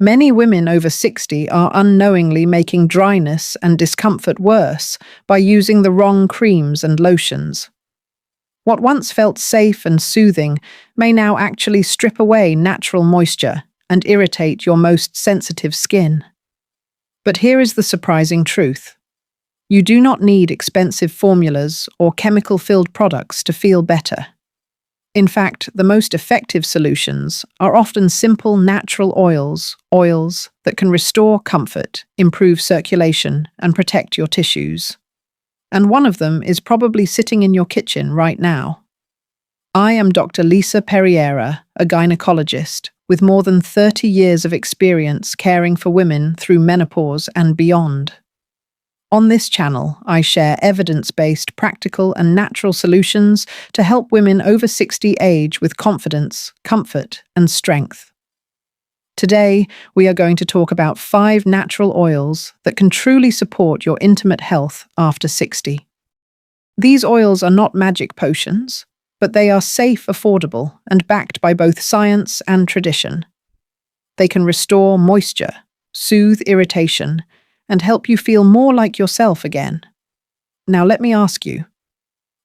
Many women over 60 are unknowingly making dryness and discomfort worse by using the wrong creams and lotions. What once felt safe and soothing may now actually strip away natural moisture and irritate your most sensitive skin. But here is the surprising truth. You do not need expensive formulas or chemical-filled products to feel better. In fact, the most effective solutions are often simple natural oils that can restore comfort, improve circulation, and protect your tissues. And one of them is probably sitting in your kitchen right now. I am Dr. Lisa Perriera, a gynecologist with more than 30 years of experience caring for women through menopause and beyond. On this channel, I share evidence-based, practical and natural solutions to help women over 60 age with confidence, comfort and strength. Today, we are going to talk about 5 natural oils that can truly support your intimate health after 60. These oils are not magic potions, but they are safe, affordable, and backed by both science and tradition. They can restore moisture, soothe irritation, and help you feel more like yourself again. Now let me ask you,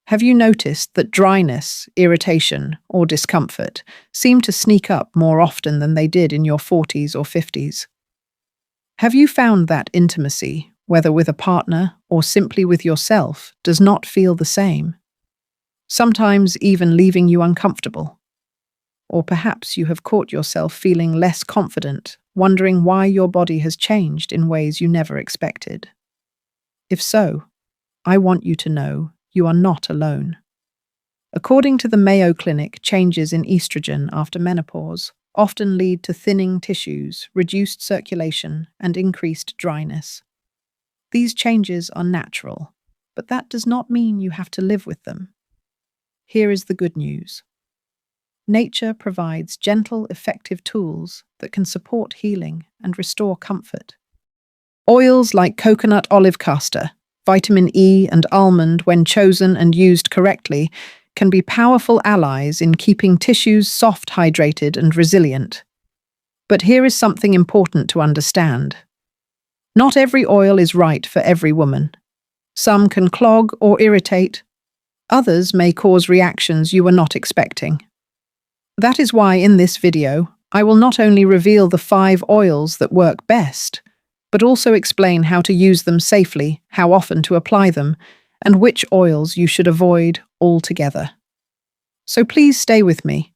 have you noticed that dryness, irritation, or discomfort seem to sneak up more often than they did in your 40s or 50s? Have you found that intimacy, whether with a partner or simply with yourself, does not feel the same? Sometimes even leaving you uncomfortable. Or perhaps you have caught yourself feeling less confident, wondering why your body has changed in ways you never expected. If so, I want you to know you are not alone. According to the Mayo Clinic, changes in estrogen after menopause often lead to thinning tissues, reduced circulation, and increased dryness. These changes are natural, but that does not mean you have to live with them. Here is the good news. Nature provides gentle, effective tools that can support healing and restore comfort. Oils like coconut olive castor, vitamin E, and almond, when chosen and used correctly, can be powerful allies in keeping tissues soft, hydrated, and resilient. But here is something important to understand. Not every oil is right for every woman. Some can clog or irritate. Others may cause reactions you were not expecting. That is why in this video, I will not only reveal the 5 oils that work best, but also explain how to use them safely, how often to apply them, and which oils you should avoid altogether. So please stay with me,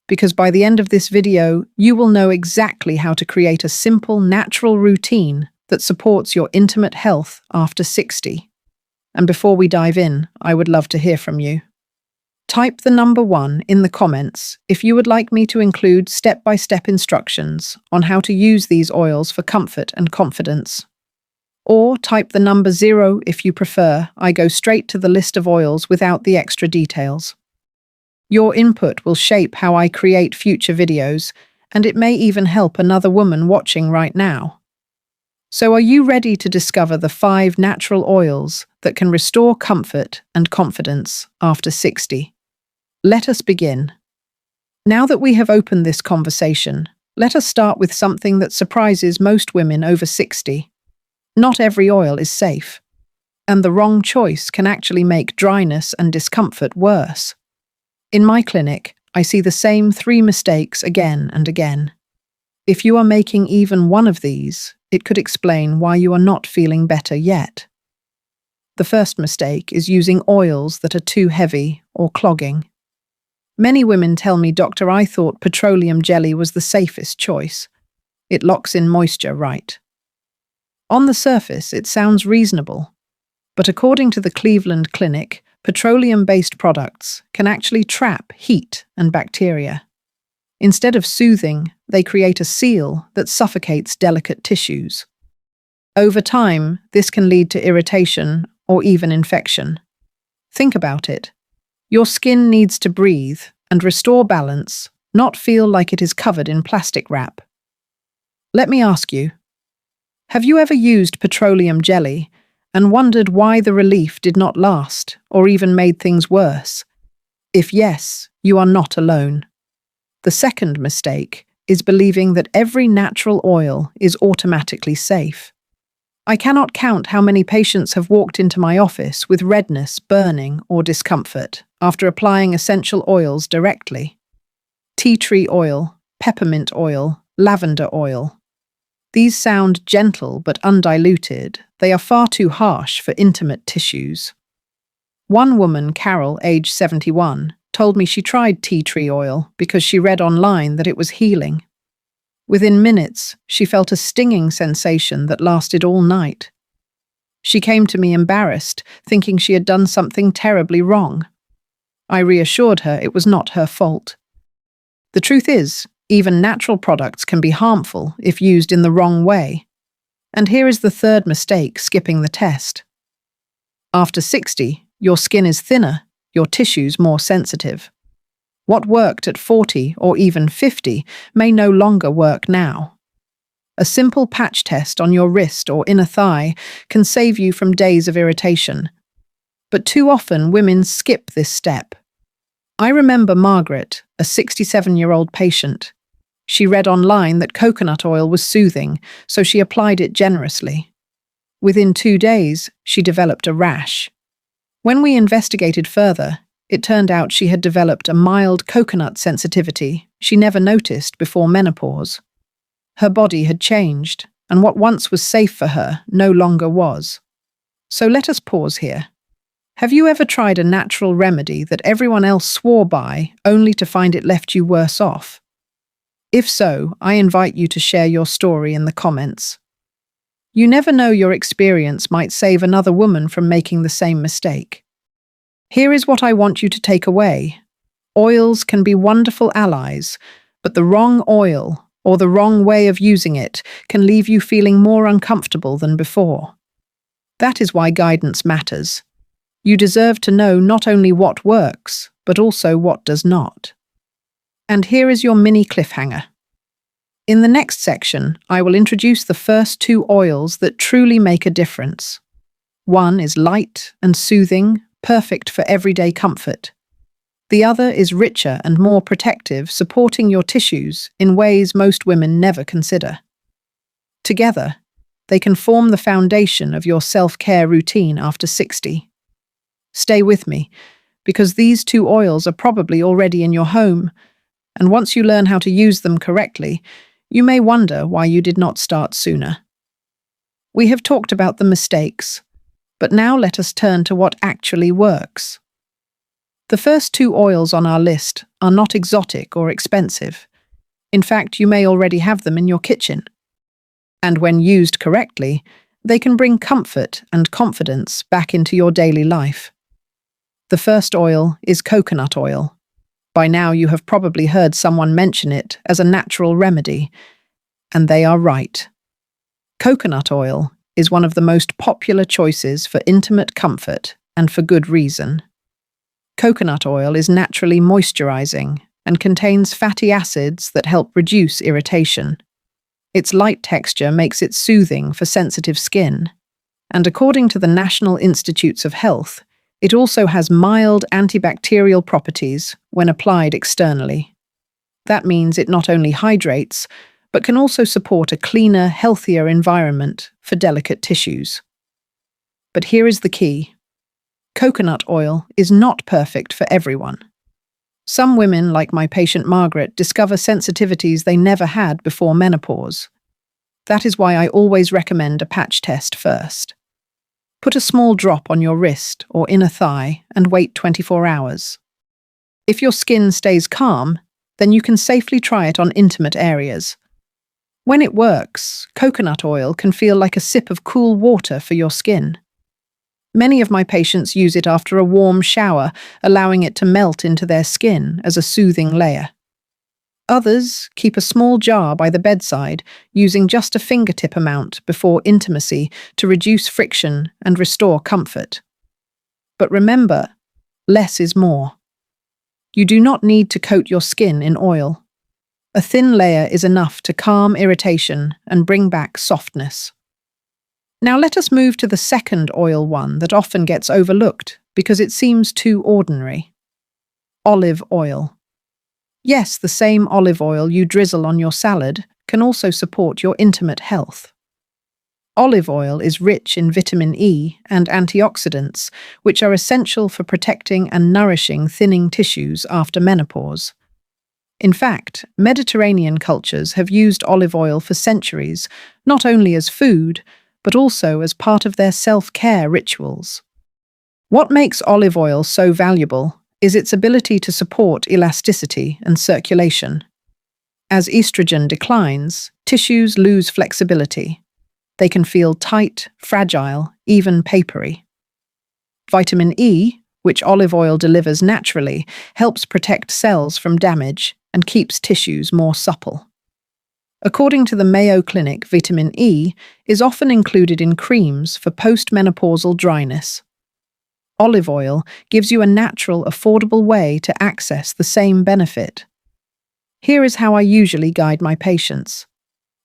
because by the end of this video, you will know exactly how to create a simple, natural routine that supports your intimate health after 60. And before we dive in, I would love to hear from you. Type the number 1 in the comments if you would like me to include step-by-step instructions on how to use these oils for comfort and confidence. Or type the number 0 if you prefer. I go straight to the list of oils without the extra details. Your input will shape how I create future videos, and it may even help another woman watching right now. So are you ready to discover the 5 natural oils that can restore comfort and confidence after 60? Let us begin. Now that we have opened this conversation, let us start with something that surprises most women over 60. Not every oil is safe, and the wrong choice can actually make dryness and discomfort worse. In my clinic, I see the same 3 mistakes again and again. If you are making even one of these, it could explain why you are not feeling better yet. The first mistake is using oils that are too heavy or clogging. Many women tell me, "Doctor, I thought petroleum jelly was the safest choice. It locks in moisture, right?" On the surface, it sounds reasonable, but according to the Cleveland Clinic, petroleum-based products can actually trap heat and bacteria. Instead of soothing, they create a seal that suffocates delicate tissues. Over time, this can lead to irritation or even infection. Think about it. Your skin needs to breathe and restore balance, not feel like it is covered in plastic wrap. Let me ask you, have you ever used petroleum jelly and wondered why the relief did not last or even made things worse? If yes, you are not alone. The second mistake is believing that every natural oil is automatically safe. I cannot count how many patients have walked into my office with redness, burning, or discomfort after applying essential oils directly. Tea tree oil, peppermint oil, lavender oil. These sound gentle but undiluted. They are far too harsh for intimate tissues. One woman, Carol, age 71, told me she tried tea tree oil because she read online that it was healing. Within minutes, she felt a stinging sensation that lasted all night. She came to me embarrassed, thinking she had done something terribly wrong. I reassured her it was not her fault. The truth is, even natural products can be harmful if used in the wrong way. And here is the third mistake skipping the test. After 60, your skin is thinner, your tissues more sensitive. What worked at 40 or even 50 may no longer work now. A simple patch test on your wrist or inner thigh can save you from days of irritation. But too often women skip this step. I remember Margaret, a 67-year-old patient. She read online that coconut oil was soothing, so she applied it generously. Within 2 days, she developed a rash. When we investigated further, it turned out she had developed a mild coconut sensitivity she never noticed before menopause. Her body had changed, and what once was safe for her no longer was. So let us pause here. Have you ever tried a natural remedy that everyone else swore by, only to find it left you worse off? If so, I invite you to share your story in the comments. You never know, your experience might save another woman from making the same mistake. Here is what I want you to take away. Oils can be wonderful allies, but the wrong oil or the wrong way of using it can leave you feeling more uncomfortable than before. That is why guidance matters. You deserve to know not only what works, but also what does not. And here is your mini cliffhanger. In the next section, I will introduce the first 2 oils that truly make a difference. One is light and soothing, perfect for everyday comfort. The other is richer and more protective, supporting your tissues in ways most women never consider. Together, they can form the foundation of your self-care routine after 60. Stay with me, because these 2 oils are probably already in your home, and once you learn how to use them correctly, you may wonder why you did not start sooner. We have talked about the mistakes, but now let us turn to what actually works. The first 2 oils on our list are not exotic or expensive. In fact, you may already have them in your kitchen. And when used correctly, they can bring comfort and confidence back into your daily life. The first oil is coconut oil. By now you have probably heard someone mention it as a natural remedy, and they are right. Coconut oil is one of the most popular choices for intimate comfort, and for good reason. Coconut oil is naturally moisturizing and contains fatty acids that help reduce irritation. Its light texture makes it soothing for sensitive skin, and according to the National Institutes of Health, it also has mild antibacterial properties when applied externally. That means it not only hydrates, but can also support a cleaner, healthier environment for delicate tissues. But here is the key. Coconut oil is not perfect for everyone. Some women, like my patient Margaret, discover sensitivities they never had before menopause. That is why I always recommend a patch test first. Put a small drop on your wrist or inner thigh and wait 24 hours. If your skin stays calm, then you can safely try it on intimate areas. When it works, coconut oil can feel like a sip of cool water for your skin. Many of my patients use it after a warm shower, allowing it to melt into their skin as a soothing layer. Others keep a small jar by the bedside, using just a fingertip amount before intimacy to reduce friction and restore comfort. But remember, less is more. You do not need to coat your skin in oil. A thin layer is enough to calm irritation and bring back softness. Now let us move to the second oil, one that often gets overlooked because it seems too ordinary. Olive oil. Yes, the same olive oil you drizzle on your salad can also support your intimate health. Olive oil is rich in vitamin E and antioxidants, which are essential for protecting and nourishing thinning tissues after menopause. In fact, Mediterranean cultures have used olive oil for centuries, not only as food, but also as part of their self-care rituals. What makes olive oil so valuable is its ability to support elasticity and circulation. As estrogen declines, tissues lose flexibility. They can feel tight, fragile, even papery. Vitamin E, which olive oil delivers naturally, helps protect cells from damage and keeps tissues more supple. According to the Mayo Clinic, vitamin E is often included in creams for postmenopausal dryness. Olive oil gives you a natural, affordable way to access the same benefit. Here is how I usually guide my patients.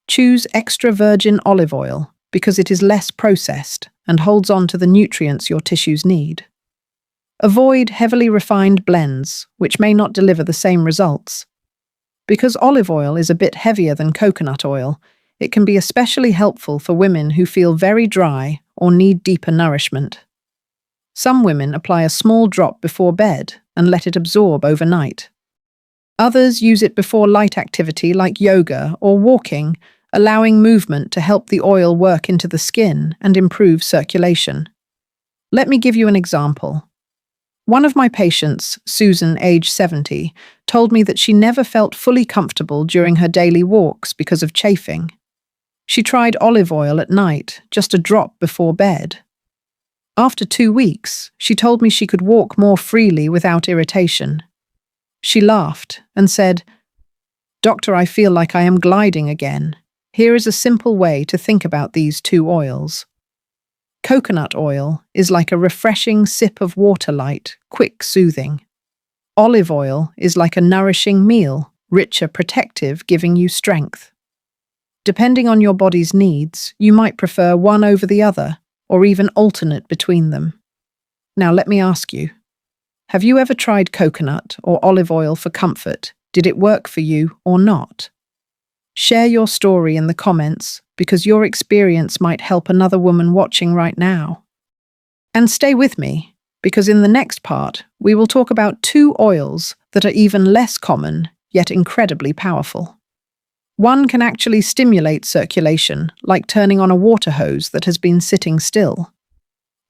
Choose extra virgin olive oil because it is less processed and holds on to the nutrients your tissues need. Avoid heavily refined blends, which may not deliver the same results. Because olive oil is a bit heavier than coconut oil, it can be especially helpful for women who feel very dry or need deeper nourishment. Some women apply a small drop before bed and let it absorb overnight. Others use it before light activity like yoga or walking, allowing movement to help the oil work into the skin and improve circulation. Let me give you an example. One of my patients, Susan, age 70, told me that she never felt fully comfortable during her daily walks because of chafing. She tried olive oil at night, just a drop before bed. After 2 weeks, she told me she could walk more freely without irritation. She laughed and said, "Doctor, I feel like I am gliding again. Here is a simple way to think about these two oils. Coconut oil is like a refreshing sip of water, light, quick, soothing. Olive oil is like a nourishing meal, richer, protective, giving you strength. Depending on your body's needs, you might prefer one over the other, or even alternate between them. Now let me ask you, have you ever tried coconut or olive oil for comfort? Did it work for you or not? Share your story in the comments because your experience might help another woman watching right now. And stay with me, because in the next part, we will talk about 2 oils that are even less common, yet incredibly powerful. One can actually stimulate circulation, like turning on a water hose that has been sitting still.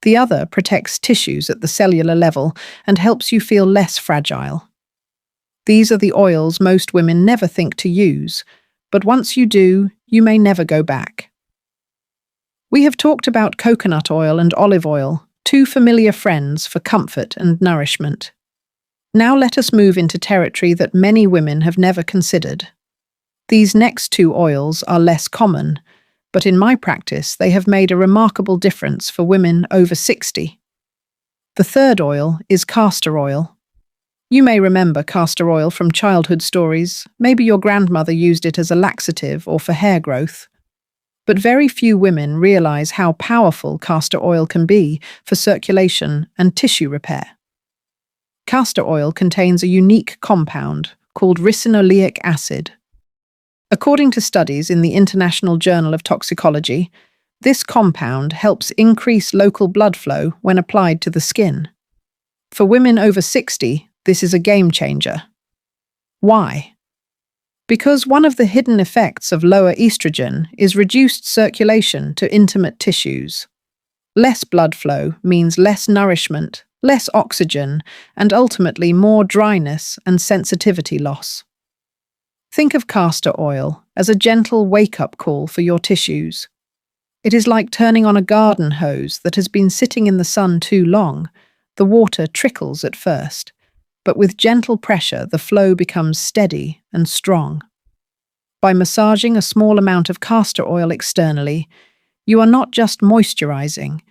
The other protects tissues at the cellular level and helps you feel less fragile. These are the oils most women never think to use, but once you do, you may never go back. We have talked about coconut oil and olive oil, 2 familiar friends for comfort and nourishment. Now let us move into territory that many women have never considered. These next 2 oils are less common, but in my practice they have made a remarkable difference for women over 60. The third oil is castor oil. You may remember castor oil from childhood stories. Maybe your grandmother used it as a laxative or for hair growth. But very few women realize how powerful castor oil can be for circulation and tissue repair. Castor oil contains a unique compound called ricinoleic acid. According to studies in the International Journal of Toxicology, this compound helps increase local blood flow when applied to the skin. For women over 60, this is a game changer. Why? Because one of the hidden effects of lower estrogen is reduced circulation to intimate tissues. Less blood flow means less nourishment, less oxygen, and ultimately more dryness and sensitivity loss. Think of castor oil as a gentle wake-up call for your tissues. It is like turning on a garden hose that has been sitting in the sun too long. The water trickles at first, but with gentle pressure the flow becomes steady and strong. By massaging a small amount of castor oil externally, you are not just moisturizing,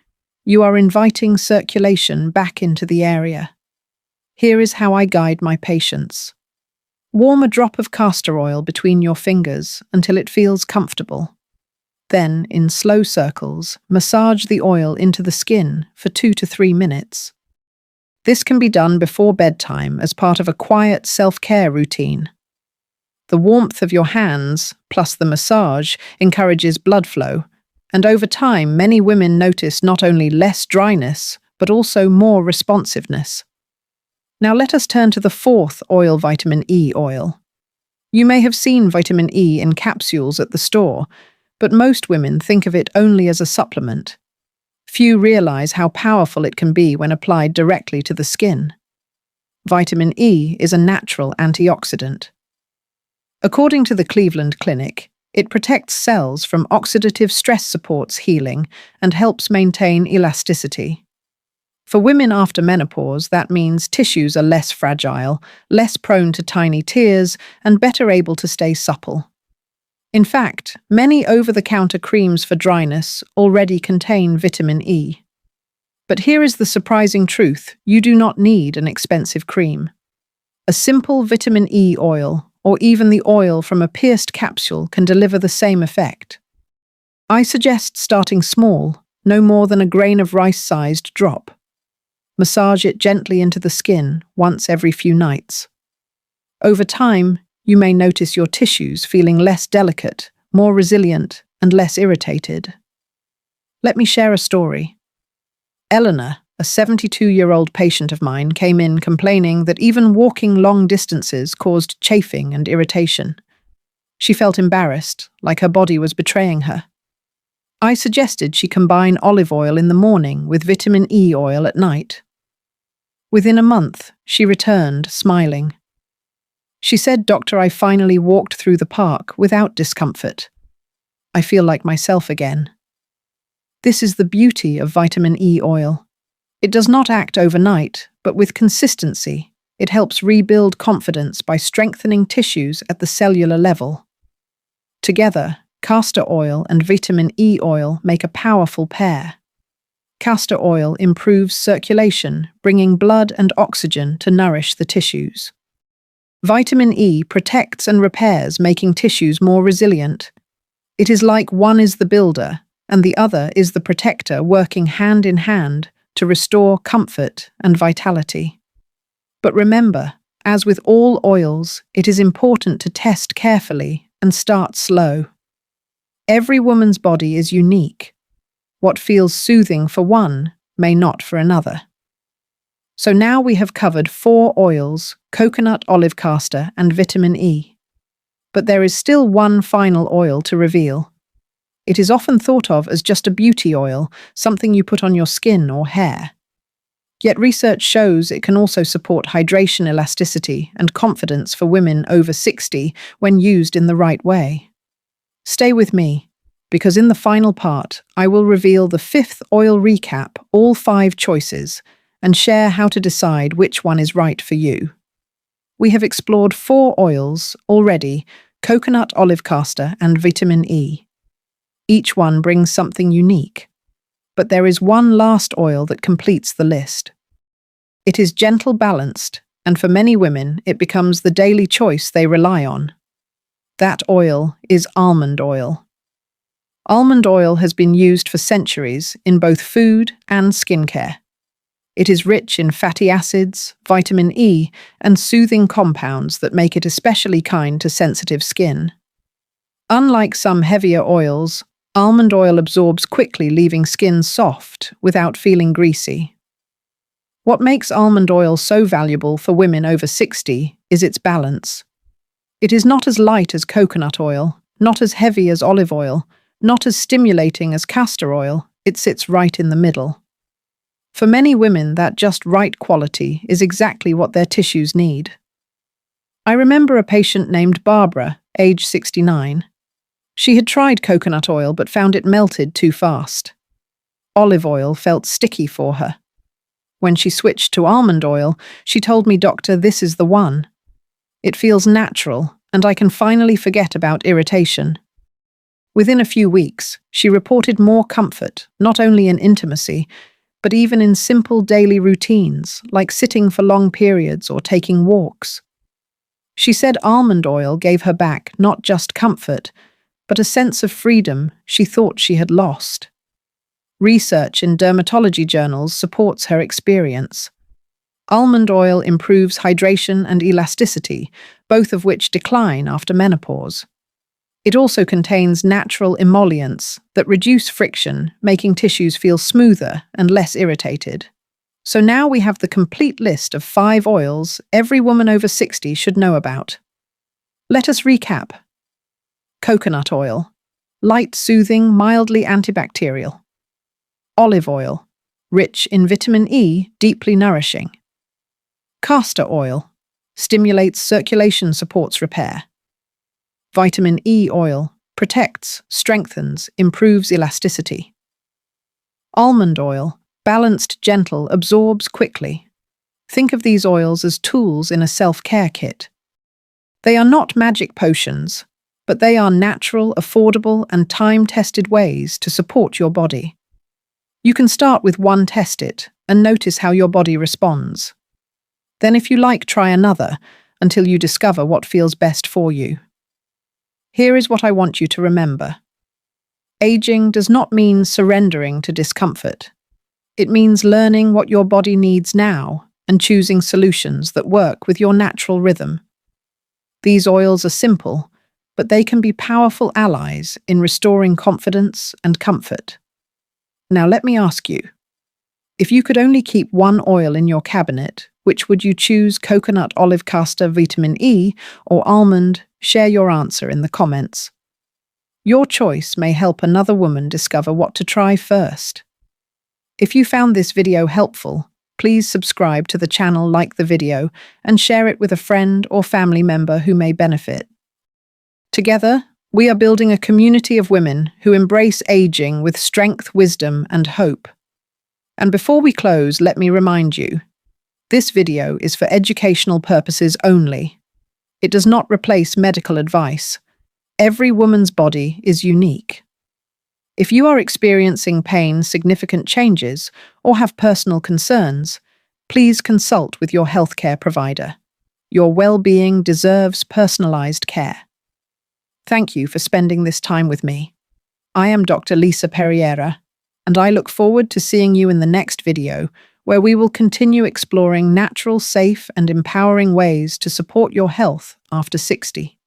you are inviting circulation back into the area. Here is how I guide my patients. Warm a drop of castor oil between your fingers until it feels comfortable. Then, in slow circles, massage the oil into the skin for 2 to 3 minutes. This can be done before bedtime as part of a quiet self-care routine. The warmth of your hands, plus the massage, encourages blood flow, and over time many women notice not only less dryness, but also more responsiveness. Now let us turn to the fourth oil, vitamin E oil. You may have seen vitamin E in capsules at the store, but most women think of it only as a supplement. Few realize how powerful it can be when applied directly to the skin. Vitamin E is a natural antioxidant. According to the Cleveland Clinic, it protects cells from oxidative stress, supports healing, and helps maintain elasticity. For women after menopause, that means tissues are less fragile, less prone to tiny tears, and better able to stay supple. In fact, many over-the-counter creams for dryness already contain vitamin E. But here is the surprising truth: you do not need an expensive cream. A simple vitamin E oil, or even the oil from a pierced capsule, can deliver the same effect. I suggest starting small, no more than a grain of rice-sized drop. Massage it gently into the skin once every few nights. Over time, you may notice your tissues feeling less delicate, more resilient, and less irritated. Let me share a story. Eleanor, a 72-year-old patient of mine, came in complaining that even walking long distances caused chafing and irritation. She felt embarrassed, like her body was betraying her. I suggested she combine olive oil in the morning with vitamin E oil at night. Within a month, she returned, smiling. She said, "Doctor, I finally walked through the park without discomfort. I feel like myself again." This is the beauty of vitamin E oil. It does not act overnight, but with consistency, it helps rebuild confidence by strengthening tissues at the cellular level. Together, castor oil and vitamin E oil make a powerful pair. Castor oil improves circulation, bringing blood and oxygen to nourish the tissues. Vitamin E protects and repairs, making tissues more resilient. It is like one is the builder and the other is the protector, working hand in hand to restore comfort and vitality. But remember, as with all oils, it is important to test carefully and start slow. Every woman's body is unique. What feels soothing for one may not for another. So now we have covered 4 oils: coconut, olive, castor, and vitamin E. But there is still one final oil to reveal. It is often thought of as just a beauty oil, something you put on your skin or hair. Yet research shows it can also support hydration, elasticity, and confidence for women over 60 when used in the right way. Stay with me, because in the final part, I will reveal the 5th oil, recap all 5 choices, and share how to decide which one is right for you. We have explored 4 oils already: coconut, olive, castor, and vitamin E. Each one brings something unique. But there is one last oil that completes the list. It is gentle, balanced, and for many women, it becomes the daily choice they rely on. That oil is almond oil. Almond oil has been used for centuries in both food and skincare. It is rich in fatty acids, vitamin E, and soothing compounds that make it especially kind to sensitive skin. Unlike some heavier oils, almond oil absorbs quickly, leaving skin soft without feeling greasy. What makes almond oil so valuable for women over 60 is its balance. It is not as light as coconut oil, not as heavy as olive oil, not as stimulating as castor oil. It sits right in the middle. For many women, that just right quality is exactly what their tissues need. I remember a patient named Barbara, age 69. She had tried coconut oil but found it melted too fast. Olive oil felt sticky for her. When she switched to almond oil, she told me, "Doctor, this is the one. It feels natural, and I can finally forget about irritation." Within a few weeks, she reported more comfort, not only in intimacy, but even in simple daily routines, like sitting for long periods or taking walks. She said almond oil gave her back not just comfort, but a sense of freedom she thought she had lost. Research in dermatology journals supports her experience. Almond oil improves hydration and elasticity, both of which decline after menopause. It also contains natural emollients that reduce friction, making tissues feel smoother and less irritated. So now we have the complete list of 5 oils every woman over 60 should know about. Let us recap. Coconut oil. Light, soothing, mildly antibacterial. Olive oil. Rich in vitamin E, deeply nourishing. Castor oil. Stimulates circulation, supports repair. Vitamin E oil. Protects, strengthens, improves elasticity. Almond oil. Balanced, gentle, absorbs quickly. Think of these oils as tools in a self-care kit. They are not magic potions, but they are natural, affordable, and time-tested ways to support your body. You can start with one, test it, and notice how your body responds. Then, if you like, try another until you discover what feels best for you. Here is what I want you to remember. Aging does not mean surrendering to discomfort. It means learning what your body needs now and choosing solutions that work with your natural rhythm. These oils are simple, but they can be powerful allies in restoring confidence and comfort. Now let me ask you, if you could only keep one oil in your cabinet, which would you choose? Coconut, olive, castor, vitamin E, or almond? Share your answer in the comments. Your choice may help another woman discover what to try first. If you found this video helpful, please subscribe to the channel, like the video, and share it with a friend or family member who may benefit. Together, we are building a community of women who embrace aging with strength, wisdom, and hope. And before we close, let me remind you, this video is for educational purposes only. It does not replace medical advice. Every woman's body is unique. If you are experiencing pain, significant changes, or have personal concerns, please consult with your healthcare provider. Your well-being deserves personalized care. Thank you for spending this time with me. I am Dr. Lisa Perriera, and I look forward to seeing you in the next video, where we will continue exploring natural, safe, and empowering ways to support your health after 60.